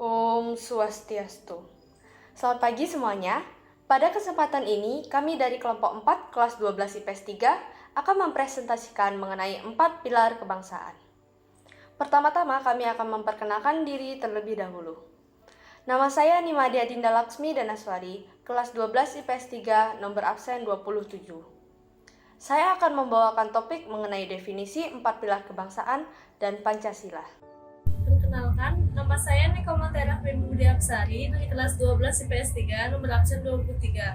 Om Swastiastu. Selamat pagi semuanya. Pada kesempatan ini, kami dari kelompok 4 kelas 12 IPS 3 akan mempresentasikan mengenai 4 pilar kebangsaan. Pertama-tama kami akan memperkenalkan diri terlebih dahulu. Nama saya Nimadia Dinda Laksmi Danaswari, kelas 12 IPS 3, nomor absen 27. Saya akan membawakan topik mengenai definisi 4 pilar kebangsaan dan Pancasila. Perkenalkan, nama saya Nikomatera Budi Apsari dari kelas 12 IPS 3, nomor absen 23.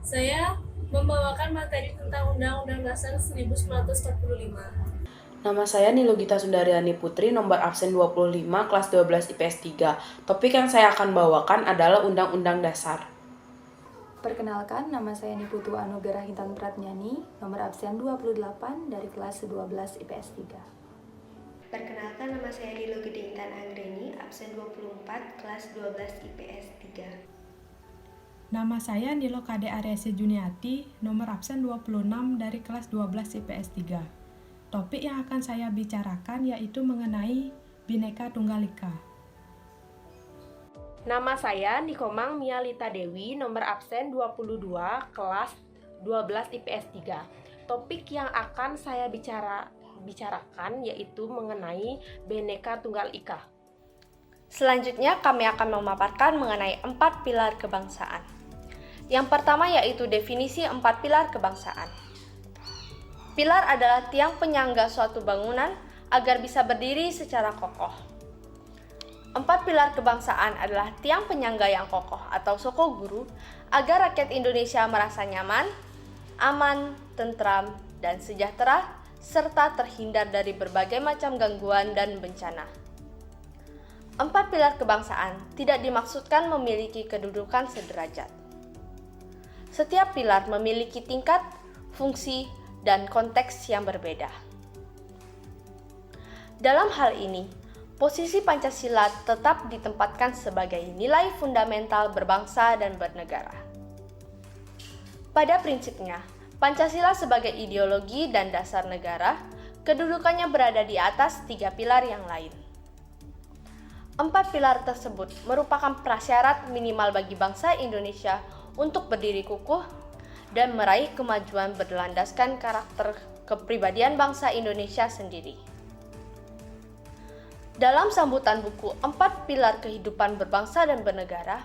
Saya membawakan materi tentang Undang-Undang Dasar 1945. Nama saya Nilogita Sundariani Putri, nomor absen 25, kelas 12 IPS 3. Topik yang saya akan bawakan adalah Undang-Undang Dasar. Perkenalkan, nama saya Niputu Anugerah Intan Pratnyani, nomor absen 28 dari kelas 12 IPS 3. Perkenalkan, nama saya Dilo Gede Intan Anggreni, absen 24, kelas 12 IPS 3. Nama saya Nilo Kade Aryasi Juniati, nomor absen 26 dari kelas 12 IPS 3. Topik yang akan saya bicarakan yaitu mengenai Bhinneka Tunggal Ika. Nama saya Nikomang Mialita Dewi, nomor absen 22, kelas 12 IPS 3. Topik yang akan saya bicarakan yaitu mengenai Bhinneka Tunggal Ika. Selanjutnya kami akan memaparkan mengenai 4 pilar kebangsaan. Yang pertama yaitu definisi 4 pilar kebangsaan. Pilar adalah tiang penyangga suatu bangunan agar bisa berdiri secara kokoh. 4 pilar kebangsaan adalah tiang penyangga yang kokoh atau sokoguru agar rakyat Indonesia merasa nyaman, aman, tentram, dan sejahtera serta terhindar dari berbagai macam gangguan dan bencana. 4 pilar kebangsaan tidak dimaksudkan memiliki kedudukan sederajat. Setiap pilar memiliki tingkat, fungsi, dan konteks yang berbeda. Dalam hal ini, posisi Pancasila tetap ditempatkan sebagai nilai fundamental berbangsa dan bernegara. Pada prinsipnya, Pancasila sebagai ideologi dan dasar negara, kedudukannya berada di atas 3 pilar yang lain. 4 pilar tersebut merupakan prasyarat minimal bagi bangsa Indonesia untuk berdiri kukuh dan meraih kemajuan berlandaskan karakter kepribadian bangsa Indonesia sendiri. Dalam sambutan buku 4 Pilar Kehidupan Berbangsa dan Bernegara,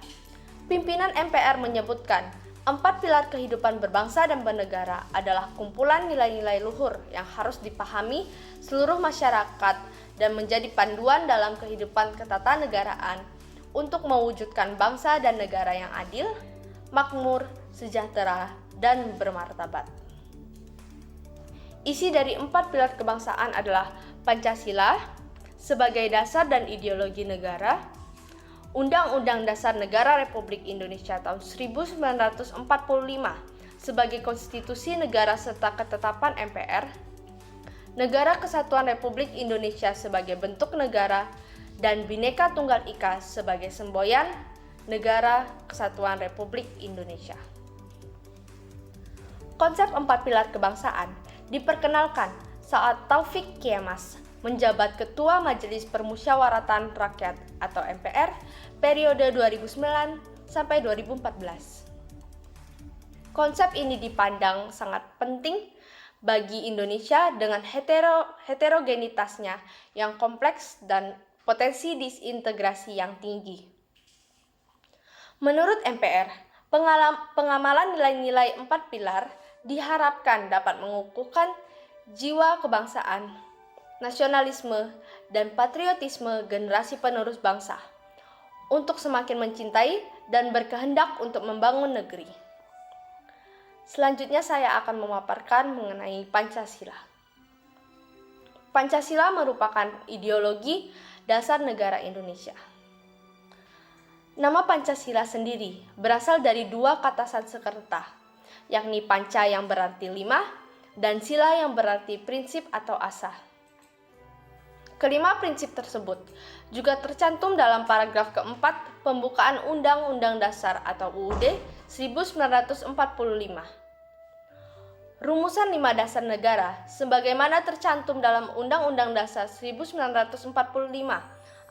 pimpinan MPR menyebutkan 4 pilar kehidupan berbangsa dan bernegara adalah kumpulan nilai-nilai luhur yang harus dipahami seluruh masyarakat dan menjadi panduan dalam kehidupan ketatanegaraan untuk mewujudkan bangsa dan negara yang adil, makmur, sejahtera, dan bermartabat. Isi dari 4 pilar kebangsaan adalah Pancasila sebagai dasar dan ideologi negara, Undang-Undang Dasar Negara Republik Indonesia tahun 1945 sebagai konstitusi negara serta ketetapan MPR, Negara Kesatuan Republik Indonesia sebagai bentuk negara, dan Bhinneka Tunggal Ika sebagai semboyan Negara Kesatuan Republik Indonesia. Konsep 4 pilar kebangsaan diperkenalkan saat Taufik Kiamas menjabat Ketua Majelis Permusyawaratan Rakyat atau MPR periode 2009 sampai 2014. Konsep ini dipandang sangat penting bagi Indonesia dengan heterogenitasnya yang kompleks dan potensi disintegrasi yang tinggi. Menurut MPR, pengamalan nilai-nilai 4 pilar diharapkan dapat mengukuhkan jiwa kebangsaan, nasionalisme, dan patriotisme generasi penerus bangsa untuk semakin mencintai dan berkehendak untuk membangun negeri. Selanjutnya saya akan memaparkan mengenai Pancasila. Pancasila merupakan ideologi dasar negara Indonesia. Nama Pancasila sendiri berasal dari 2 kata Sanskerta, yakni panca yang berarti 5 dan sila yang berarti prinsip atau asah. Kelima prinsip tersebut juga tercantum dalam paragraf keempat pembukaan Undang-Undang Dasar atau UUD 1945. Rumusan 5 dasar negara sebagaimana tercantum dalam Undang-Undang Dasar 1945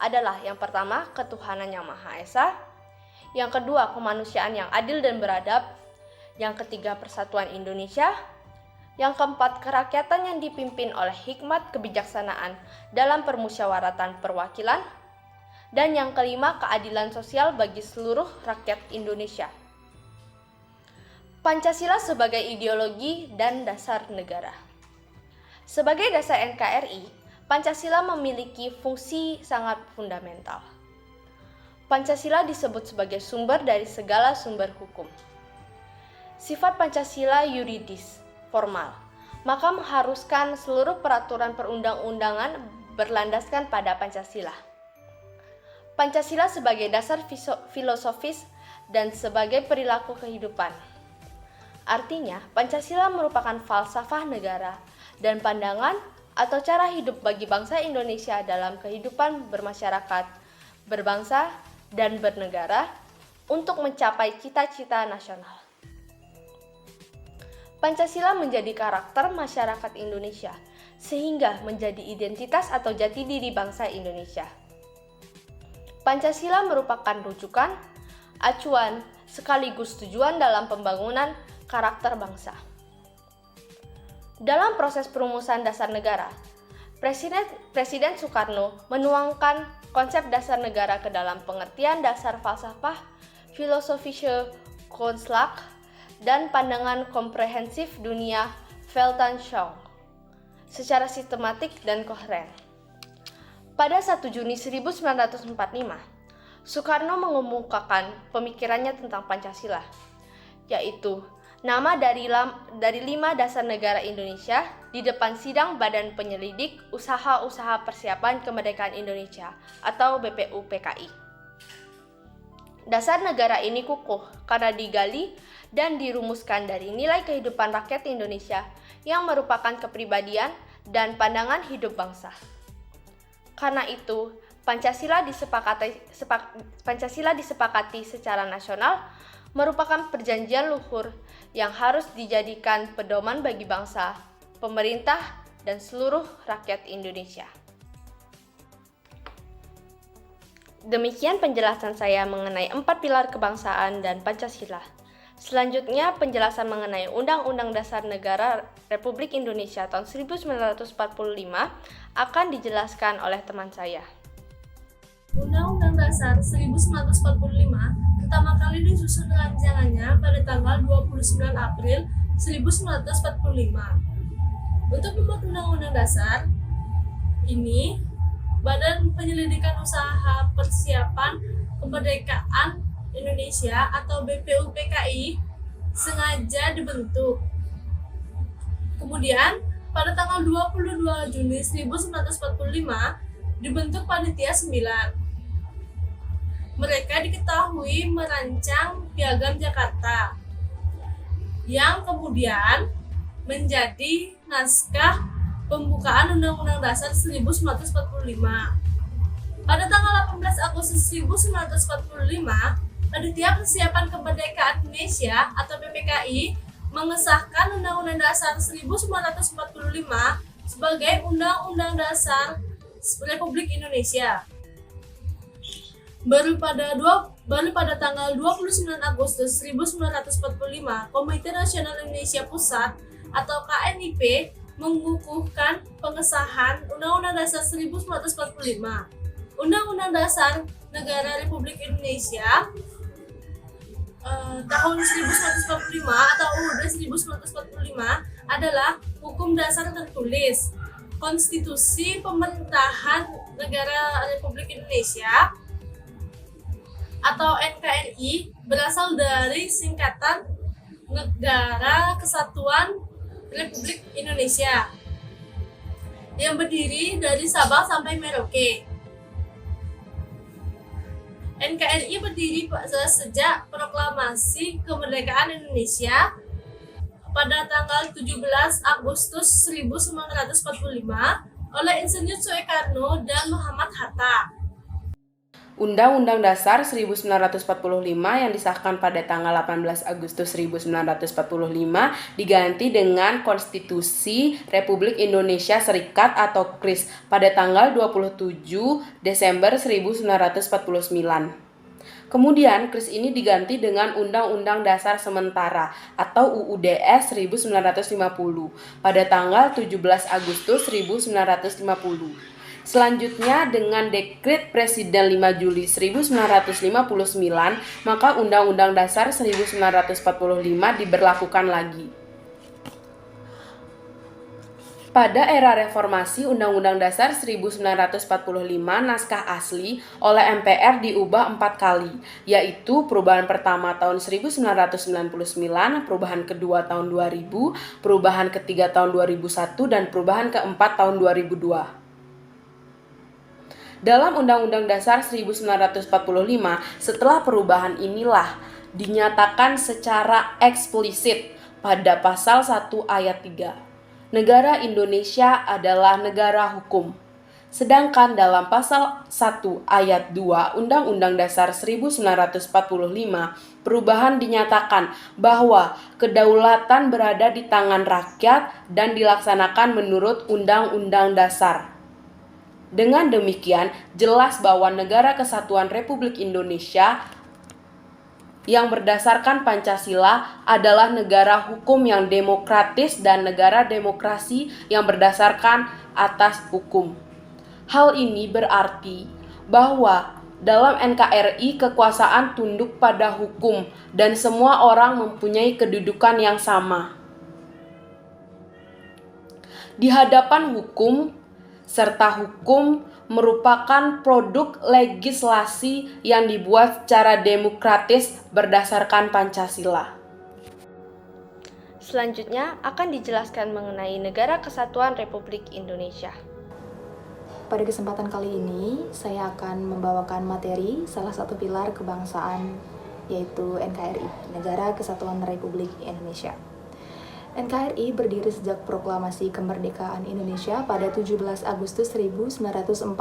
adalah yang pertama, ketuhanan yang Maha Esa, yang kedua, kemanusiaan yang adil dan beradab, yang ketiga, persatuan Indonesia, yang keempat, kerakyatan yang dipimpin oleh hikmat kebijaksanaan dalam permusyawaratan perwakilan, dan yang kelima, keadilan sosial bagi seluruh rakyat Indonesia. Pancasila sebagai ideologi dan dasar negara. Sebagai dasar NKRI, Pancasila memiliki fungsi sangat fundamental. Pancasila disebut sebagai sumber dari segala sumber hukum. Sifat Pancasila yuridis, formal, maka mengharuskan seluruh peraturan perundang-undangan berlandaskan pada Pancasila. Pancasila sebagai dasar filosofis dan sebagai perilaku kehidupan. Artinya, Pancasila merupakan falsafah negara dan pandangan atau cara hidup bagi bangsa Indonesia dalam kehidupan bermasyarakat, berbangsa, dan bernegara untuk mencapai cita-cita nasional. Pancasila menjadi karakter masyarakat Indonesia, sehingga menjadi identitas atau jati diri bangsa Indonesia. Pancasila merupakan rujukan, acuan, sekaligus tujuan dalam pembangunan karakter bangsa. Dalam proses perumusan dasar negara, Presiden Soekarno menuangkan konsep dasar negara ke dalam pengertian dasar falsafah, filosofische Grundslag, dan pandangan komprehensif dunia Weltanschauung secara sistematik dan koheren. Pada 1 Juni 1945, Soekarno mengemukakan pemikirannya tentang Pancasila, yaitu nama dari 5 dasar negara Indonesia di depan sidang Badan Penyelidik Usaha-Usaha Persiapan Kemerdekaan Indonesia atau BPUPKI. Dasar negara ini kukuh karena digali dan dirumuskan dari nilai kehidupan rakyat Indonesia yang merupakan kepribadian dan pandangan hidup bangsa. Karena itu, Pancasila disepakati secara nasional merupakan perjanjian luhur yang harus dijadikan pedoman bagi bangsa, pemerintah, dan seluruh rakyat Indonesia. Demikian penjelasan saya mengenai 4 pilar kebangsaan dan Pancasila. Selanjutnya, penjelasan mengenai Undang-Undang Dasar Negara Republik Indonesia tahun 1945 akan dijelaskan oleh teman saya. Undang-Undang Dasar 1945 pertama kali disusun rancangannya pada tanggal 29 April 1945. Untuk membuat Undang-Undang Dasar ini, Badan Penyelidikan Usaha Persiapan Kemerdekaan Indonesia atau BPUPKI sengaja dibentuk. Kemudian, pada tanggal 22 Juni 1945 dibentuk Panitia 9. Mereka diketahui merancang Piagam Jakarta yang kemudian menjadi naskah pembukaan Undang-Undang Dasar 1945. Pada tanggal 18 Agustus 1945, Panitia Persiapan Kemerdekaan Indonesia atau PPKI mengesahkan Undang-Undang Dasar 1945 sebagai Undang-Undang Dasar Republik Indonesia. Baru pada tanggal 29 Agustus 1945, Komite Nasional Indonesia Pusat atau KNIP mengukuhkan pengesahan Undang-Undang Dasar 1945. Undang-Undang Dasar Negara Republik Indonesia tahun 1945 atau UUD 1945 adalah hukum dasar tertulis konstitusi pemerintahan negara Republik Indonesia atau NKRI, berasal dari singkatan Negara Kesatuan Republik Indonesia yang berdiri dari Sabang sampai Merauke. NKRI berdiri sejak proklamasi kemerdekaan Indonesia pada tanggal 17 Agustus 1945 oleh Insinyur Soekarno dan Muhammad Hatta. Undang-Undang Dasar 1945 yang disahkan pada tanggal 18 Agustus 1945 diganti dengan Konstitusi Republik Indonesia Serikat atau KRIS pada tanggal 27 Desember 1949. Kemudian KRIS ini diganti dengan Undang-Undang Dasar Sementara atau UUDS 1950 pada tanggal 17 Agustus 1950. Selanjutnya dengan Dekret Presiden 5 Juli 1959, maka Undang-Undang Dasar 1945 diberlakukan lagi. Pada era reformasi Undang-Undang Dasar 1945 naskah asli oleh MPR diubah 4 kali, yaitu perubahan pertama tahun 1999, perubahan kedua tahun 2000, perubahan ketiga tahun 2001, dan perubahan keempat tahun 2002. Dalam Undang-Undang Dasar 1945, setelah perubahan inilah dinyatakan secara eksplisit pada pasal 1 ayat 3. Negara Indonesia adalah negara hukum. Sedangkan dalam pasal 1 ayat 2 Undang-Undang Dasar 1945, perubahan dinyatakan bahwa kedaulatan berada di tangan rakyat dan dilaksanakan menurut Undang-Undang Dasar. Dengan demikian, jelas bahwa Negara Kesatuan Republik Indonesia yang berdasarkan Pancasila adalah negara hukum yang demokratis dan negara demokrasi yang berdasarkan atas hukum. Hal ini berarti bahwa dalam NKRI kekuasaan tunduk pada hukum dan semua orang mempunyai kedudukan yang sama di hadapan hukum, serta hukum merupakan produk legislasi yang dibuat secara demokratis berdasarkan Pancasila. Selanjutnya akan dijelaskan mengenai Negara Kesatuan Republik Indonesia. Pada kesempatan kali ini, saya akan membawakan materi salah satu pilar kebangsaan, yaitu NKRI, Negara Kesatuan Republik Indonesia. NKRI berdiri sejak proklamasi kemerdekaan Indonesia pada 17 Agustus 1945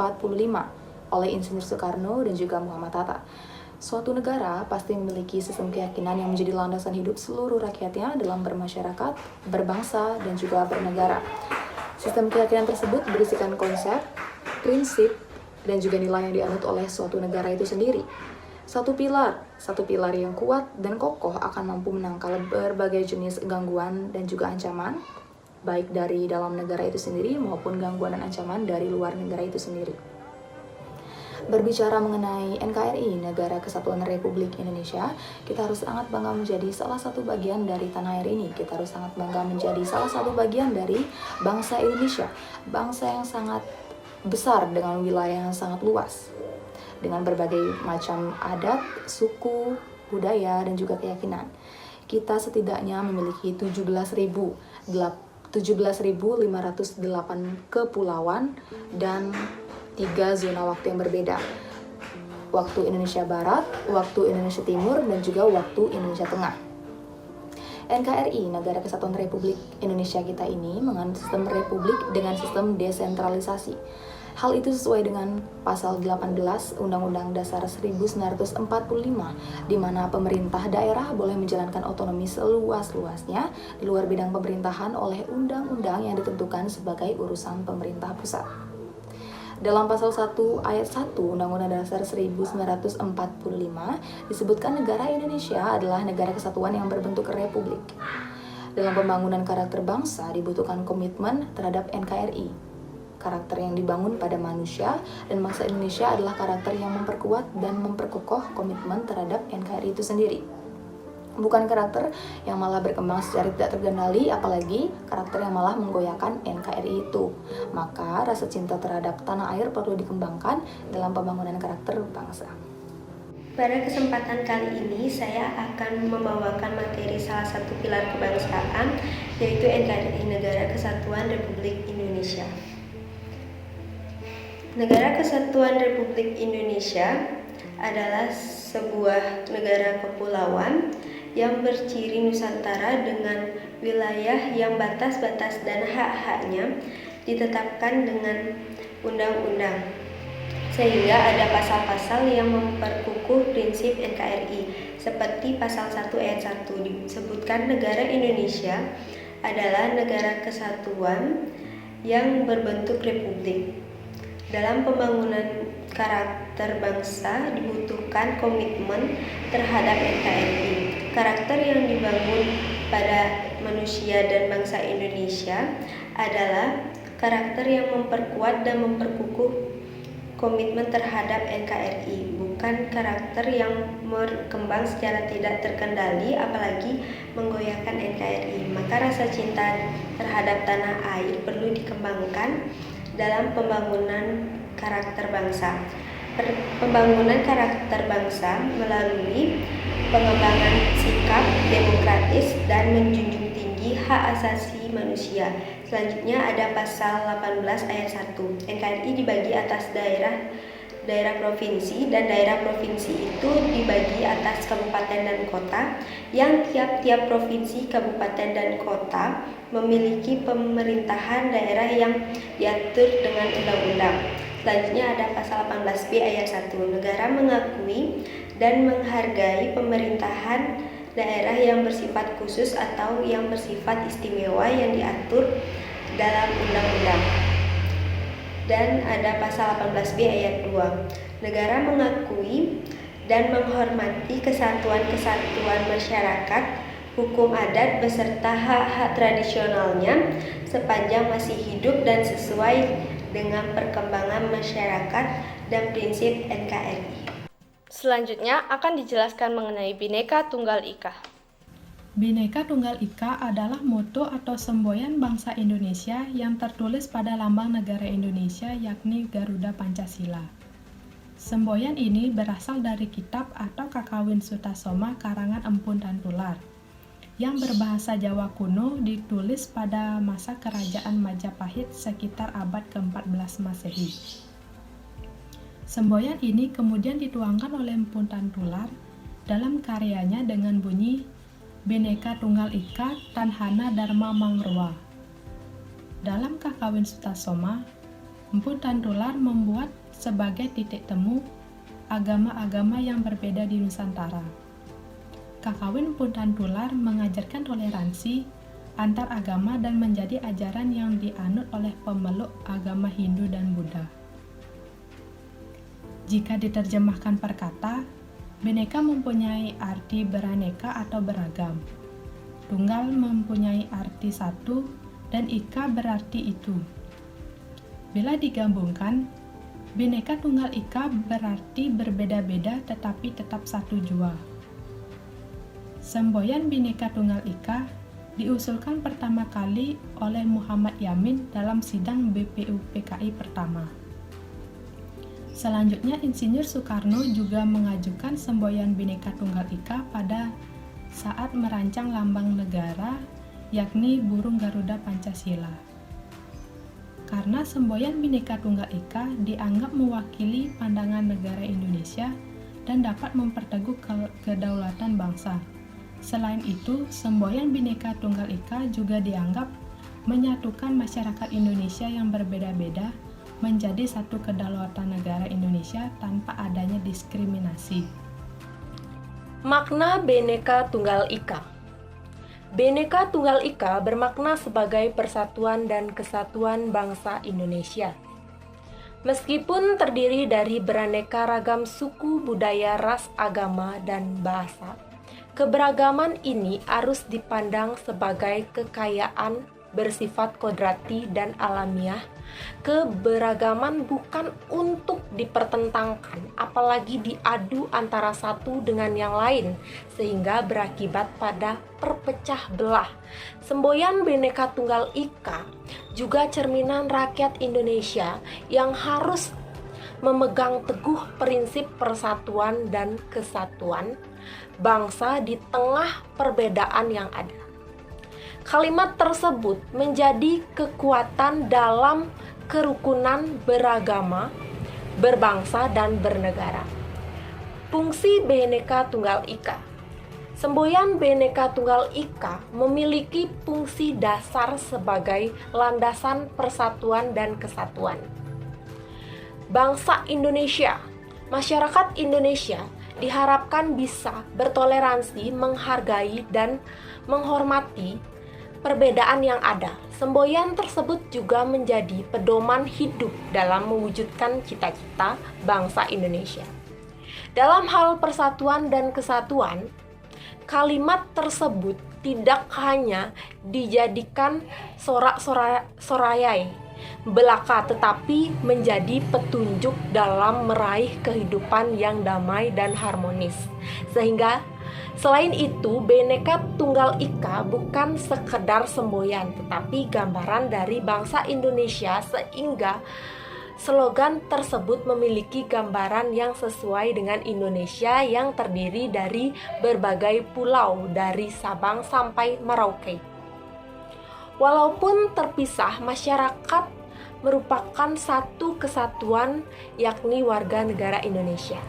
oleh Insinyur Soekarno dan juga Muhammad Hatta. Suatu negara pasti memiliki sistem keyakinan yang menjadi landasan hidup seluruh rakyatnya dalam bermasyarakat, berbangsa, dan juga bernegara. Sistem keyakinan tersebut berisikan konsep, prinsip, dan juga nilai yang dianut oleh suatu negara itu sendiri. Satu pilar yang kuat dan kokoh akan mampu menangkal berbagai jenis gangguan dan juga ancaman, baik dari dalam negara itu sendiri maupun gangguan dan ancaman dari luar negara itu sendiri. Berbicara mengenai NKRI, Negara Kesatuan Republik Indonesia, kita harus sangat bangga menjadi salah satu bagian dari tanah air ini. Kita harus sangat bangga menjadi salah satu bagian dari bangsa Indonesia, bangsa yang sangat besar dengan wilayah yang sangat luas, dengan berbagai macam adat, suku, budaya, dan juga keyakinan. Kita setidaknya memiliki 17.508 kepulauan dan 3 zona waktu yang berbeda. Waktu Indonesia Barat, waktu Indonesia Timur, dan juga waktu Indonesia Tengah. NKRI, Negara Kesatuan Republik Indonesia kita ini menganut sistem republik dengan sistem desentralisasi. Hal itu sesuai dengan pasal 18 Undang-Undang Dasar 1945, di mana pemerintah daerah boleh menjalankan otonomi seluas-luasnya di luar bidang pemerintahan oleh undang-undang yang ditentukan sebagai urusan pemerintah pusat. Dalam pasal 1 ayat 1 Undang-Undang Dasar 1945 disebutkan negara Indonesia adalah negara kesatuan yang berbentuk republik. Dalam pembangunan karakter bangsa dibutuhkan komitmen terhadap NKRI. Karakter yang dibangun pada manusia dan bangsa Indonesia adalah karakter yang memperkuat dan memperkokoh komitmen terhadap NKRI itu sendiri. Bukan karakter yang malah berkembang secara tidak terkendali, apalagi karakter yang malah menggoyahkan NKRI itu. Maka rasa cinta terhadap tanah air perlu dikembangkan dalam pembangunan karakter bangsa. Pada kesempatan kali ini saya akan membawakan materi salah satu pilar kebangsaan, yaitu NKRI, Negara Kesatuan Republik Indonesia. Negara Kesatuan Republik Indonesia adalah sebuah negara kepulauan yang berciri Nusantara dengan wilayah yang batas-batas dan hak-haknya ditetapkan dengan undang-undang. sehingga ada pasal-pasal yang memperkukuh prinsip NKRI. Seperti pasal 1 ayat 1 disebutkan negara Indonesia adalah negara kesatuan yang berbentuk republik. Dalam pembangunan karakter bangsa dibutuhkan komitmen terhadap NKRI. Karakter yang dibangun pada manusia dan bangsa Indonesia adalah karakter yang memperkuat dan memperkukuh komitmen terhadap NKRI, bukan karakter yang berkembang secara tidak terkendali apalagi menggoyahkan NKRI. Maka rasa cinta terhadap tanah air perlu dikembangkan dalam pembangunan karakter bangsa. Pembangunan karakter bangsa melalui pengembangan sikap demokratis dan menjunjung tinggi hak asasi manusia. Selanjutnya ada pasal 18 ayat 1. NKRI dibagi atas daerah provinsi, dan daerah provinsi itu dibagi atas kabupaten dan kota, yang tiap-tiap provinsi, kabupaten dan kota memiliki pemerintahan daerah yang diatur dengan undang-undang. Selanjutnya ada pasal 18B ayat 1. Negara mengakui dan menghargai pemerintahan daerah yang bersifat khusus atau yang bersifat istimewa yang diatur dalam undang-undang. Dan ada pasal 18B ayat 2. Negara mengakui dan menghormati kesatuan-kesatuan masyarakat, hukum adat beserta hak-hak tradisionalnya sepanjang masih hidup dan sesuai dengan perkembangan masyarakat dan prinsip NKRI. Selanjutnya akan dijelaskan mengenai Bhinneka Tunggal Ika. Bhinneka Tunggal Ika adalah moto atau semboyan bangsa Indonesia yang tertulis pada lambang negara Indonesia, yakni Garuda Pancasila. Semboyan ini berasal dari kitab atau Kakawin Sutasoma karangan Empu Tantular yang berbahasa Jawa kuno, ditulis pada masa kerajaan Majapahit sekitar abad ke-14 Masehi. Semboyan ini kemudian dituangkan oleh Empu Tantular dalam karyanya dengan bunyi Bhinneka Tunggal Ika Tanhana Dharma Mangrua. Dalam Kakawin Sutasoma, Empu Tantular membuat sebagai titik temu agama-agama yang berbeda di Nusantara. Kakawin Empu Tantular mengajarkan toleransi antar agama dan menjadi ajaran yang dianut oleh pemeluk agama Hindu dan Buddha. Jika diterjemahkan per kata, Bhinneka mempunyai arti beraneka atau beragam. Tunggal mempunyai arti satu dan Ika berarti itu. Bila digabungkan, Bhinneka Tunggal Ika berarti berbeda-beda tetapi tetap satu jua. Semboyan Bhinneka Tunggal Ika diusulkan pertama kali oleh Muhammad Yamin dalam sidang BPUPKI pertama. Selanjutnya, Insinyur Soekarno juga mengajukan semboyan Bhinneka Tunggal Ika pada saat merancang lambang negara, yakni burung Garuda Pancasila. Karena semboyan Bhinneka Tunggal Ika dianggap mewakili pandangan negara Indonesia dan dapat memperteguh kedaulatan bangsa. Selain itu, semboyan Bhinneka Tunggal Ika juga dianggap menyatukan masyarakat Indonesia yang berbeda-beda menjadi satu kedaulatan negara Indonesia tanpa adanya diskriminasi. Makna Bhinneka Tunggal Ika. Bhinneka Tunggal Ika bermakna sebagai persatuan dan kesatuan bangsa Indonesia. Meskipun terdiri dari beraneka ragam suku, budaya, ras, agama, dan bahasa, keberagaman ini harus dipandang sebagai kekayaan bersifat kodrati dan alamiah. Keberagaman bukan untuk dipertentangkan, apalagi diadu antara satu dengan yang lain, sehingga berakibat pada perpecah belah. Semboyan Bhinneka Tunggal Ika juga cerminan rakyat Indonesia yang harus memegang teguh prinsip persatuan dan kesatuan bangsa di tengah perbedaan yang ada. Kalimat tersebut menjadi kekuatan dalam kerukunan beragama, berbangsa, dan bernegara. Fungsi Bhinneka Tunggal Ika. Semboyan Bhinneka Tunggal Ika memiliki fungsi dasar sebagai landasan persatuan dan kesatuan. bangsa Indonesia. Masyarakat Indonesia diharapkan bisa bertoleransi, menghargai, dan menghormati perbedaan yang ada. Semboyan tersebut juga menjadi pedoman hidup dalam mewujudkan cita-cita bangsa Indonesia. Dalam hal persatuan dan kesatuan, kalimat tersebut tidak hanya dijadikan sorak-sorayai belaka, tetapi menjadi petunjuk dalam meraih kehidupan yang damai dan harmonis. Sehingga selain itu, Bhinneka Tunggal Ika bukan sekedar semboyan, tetapi gambaran dari bangsa Indonesia, sehingga slogan tersebut memiliki gambaran yang sesuai dengan Indonesia yang terdiri dari berbagai pulau dari Sabang sampai Merauke. Walaupun terpisah, masyarakat merupakan satu kesatuan, yakni warga negara Indonesia.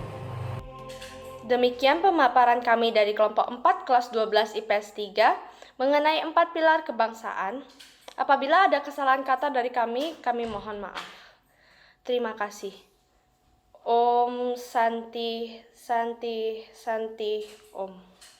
Demikian pemaparan kami dari kelompok 4 kelas 12 IPS 3 mengenai 4 pilar kebangsaan. Apabila ada kesalahan kata dari kami mohon maaf. Terima kasih. Om Santi Santi Santi Om.